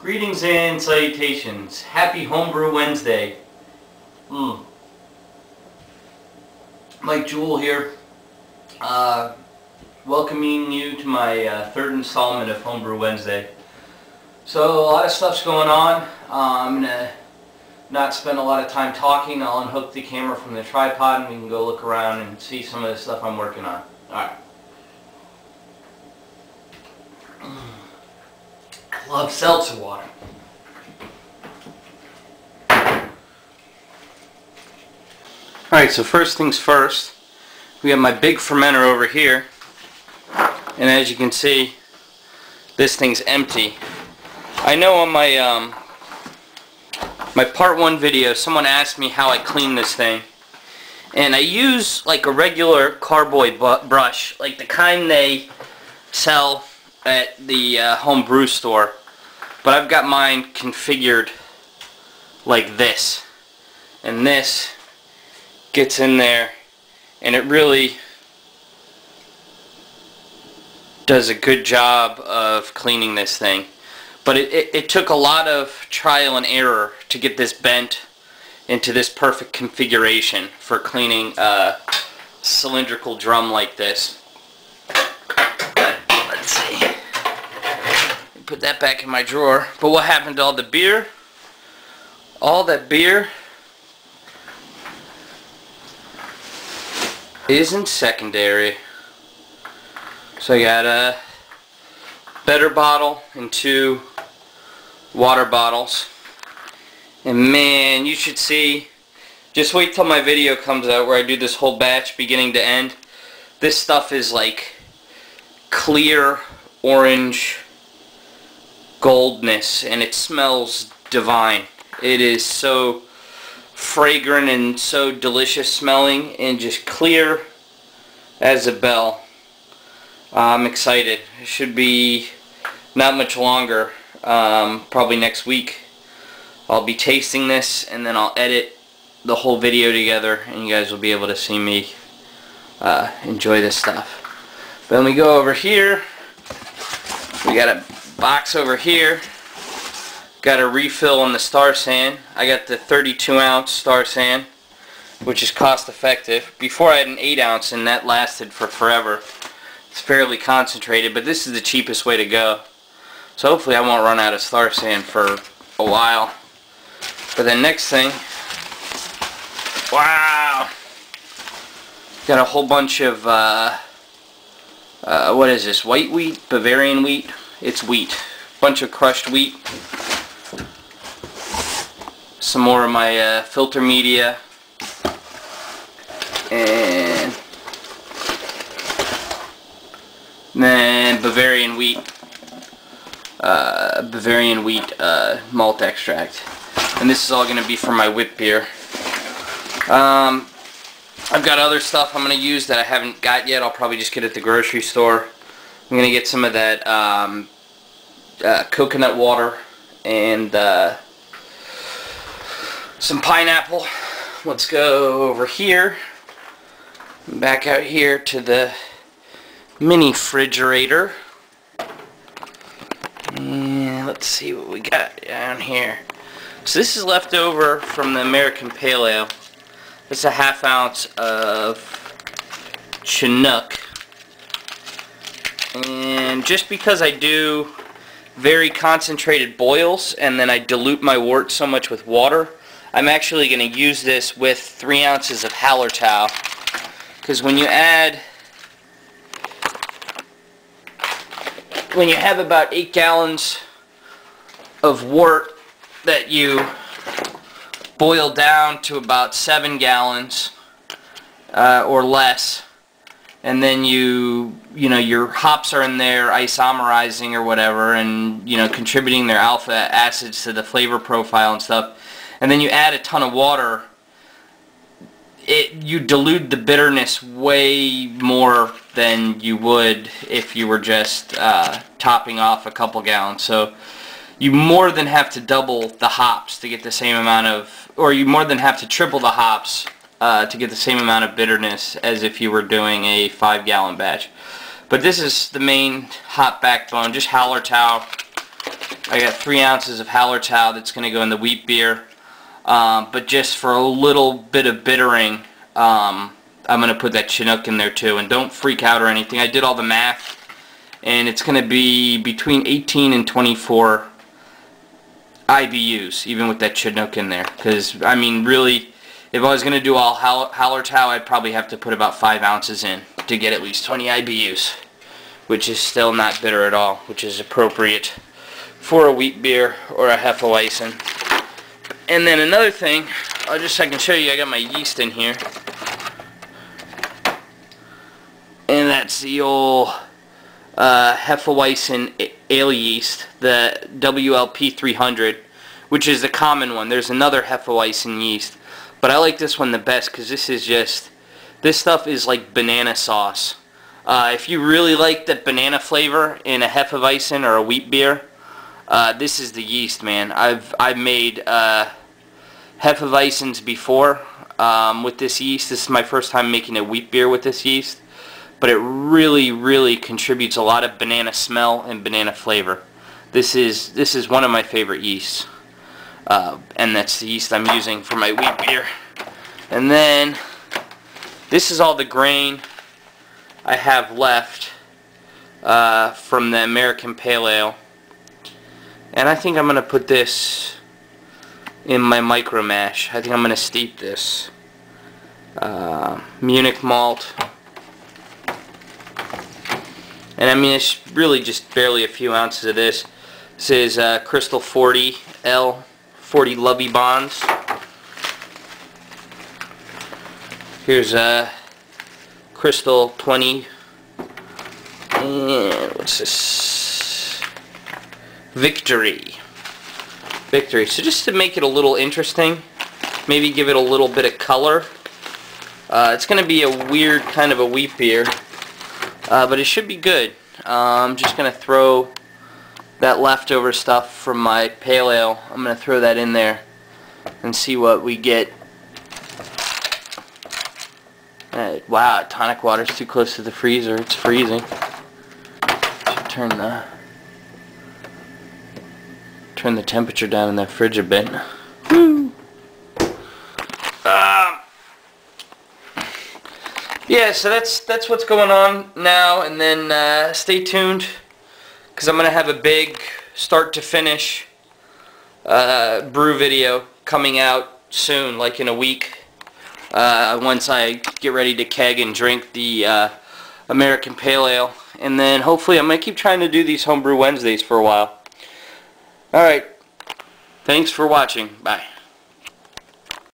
Greetings and salutations. Happy Homebrew Wednesday. Mike Jewell here. Welcoming you to my third installment of Homebrew Wednesday. So a lot of stuff's going on. I'm going to not spend a lot of time talking. I'll unhook the camera from the tripod and we can go look around and see some of the stuff I'm working on. Alright. I love seltzer water. Alright, so first things first, we have my big fermenter over here, and as you can see, this thing's empty. I know on my my part 1 video, someone asked me how I clean this thing, and I use like a regular carboy brush, like the kind they sell at the home brew store, but I've got mine configured like this, and this gets in there and it really does a good job of cleaning this thing. But it took a lot of trial and error to get this bent into this perfect configuration for cleaning a cylindrical drum like this. Let's see. Put that back in my drawer. But what happened to all the beer? All that beer isn't secondary. So I got a better bottle and 2 water bottles. And man, you should see, just wait till my video comes out where I do this whole batch beginning to end. This stuff is like clear orange goldness and it smells divine. It is so fragrant and so delicious smelling and just clear as a bell. I'm excited. It should be not much longer. Probably next week I'll be tasting this and then I'll edit the whole video together and you guys will be able to see me enjoy this stuff. Then we go over here. We got a box over here. Got a refill on the Star San. I got the 32 ounce Star San, which is cost effective. Before I had an 8 ounce and that lasted for forever. It's fairly concentrated, but this is the cheapest way to go. So hopefully I won't run out of Star San for a while. But the next thing, wow! Got a whole bunch of, what is this, white wheat, Bavarian wheat? It's wheat. Bunch of crushed wheat. Some more of my filter media, and then Bavarian wheat malt extract, and this is all going to be for my whip beer. I've got other stuff I'm going to use that I haven't got yet. I'll probably just get at the grocery store. I'm going to get some of that coconut water and some pineapple. Let's go over here, back out here to the mini refrigerator, and let's see what we got down here. So this is left over from the American Pale Ale. It's a ½ ounce of Chinook, and just because I do very concentrated boils and then I dilute my wort so much with water, I'm actually going to use this with 3 ounces of Hallertau, because when you have about 8 gallons of wort that you boil down to about 7 gallons or less, and then you know your hops are in there isomerizing or whatever, and contributing their alpha acids to the flavor profile and stuff, and then you add a ton of water, you dilute the bitterness way more than you would if you were just topping off a couple gallons. So you more than have to double the hops to get the same amount of, or you more than have to triple the hops to get the same amount of bitterness as if you were doing a 5-gallon batch. But this is the main hop backbone, just Hallertau I got 3 ounces of Hallertau that's going to go in the wheat beer. But just for a little bit of bittering, I'm going to put that Chinook in there too. And don't freak out or anything. I did all the math, and it's going to be between 18 and 24 IBUs, even with that Chinook in there. Because, I mean, really, if I was going to do all Hallertau, I'd probably have to put about 5 ounces in to get at least 20 IBUs, which is still not bitter at all, which is appropriate for a wheat beer or a Hefeweizen. And then another thing, I can show you, I got my yeast in here. And that's the old Hefeweizen ale yeast, the WLP 300, which is the common one. There's another Hefeweizen yeast, but I like this one the best because this stuff is like banana sauce. If you really like that banana flavor in a Hefeweizen or a wheat beer, this is the yeast, man. I've made Hefeweizens before with this yeast. This is my first time making a wheat beer with this yeast, but it really contributes a lot of banana smell and banana flavor. This is one of my favorite yeasts, and that's the yeast I'm using for my wheat beer. And then this is all the grain I have left from the American Pale Ale. And I think I'm going to put this in my micro mash. I think I'm going to steep this. Munich malt. And I mean, it's really just barely a few ounces of this. This is Crystal 40 L, 40 Lovey Bonds. Here's Crystal 20. And what's this? Victory. So just to make it a little interesting, maybe give it a little bit of color. It's going to be a weird kind of a wheat beer, but it should be good. I'm just going to throw that leftover stuff from my pale ale. I'm going to throw that in there and see what we get. Wow, tonic water's too close to the freezer. It's freezing. Should turn the temperature down in that fridge a bit. Woo! Yeah, so that's what's going on now, and then stay tuned, because I'm going to have a big start to finish brew video coming out soon, like in a week, once I get ready to keg and drink the American Pale Ale. And then hopefully I'm going to keep trying to do these Homebrew Wednesdays for a while. Alright, thanks for watching. Bye.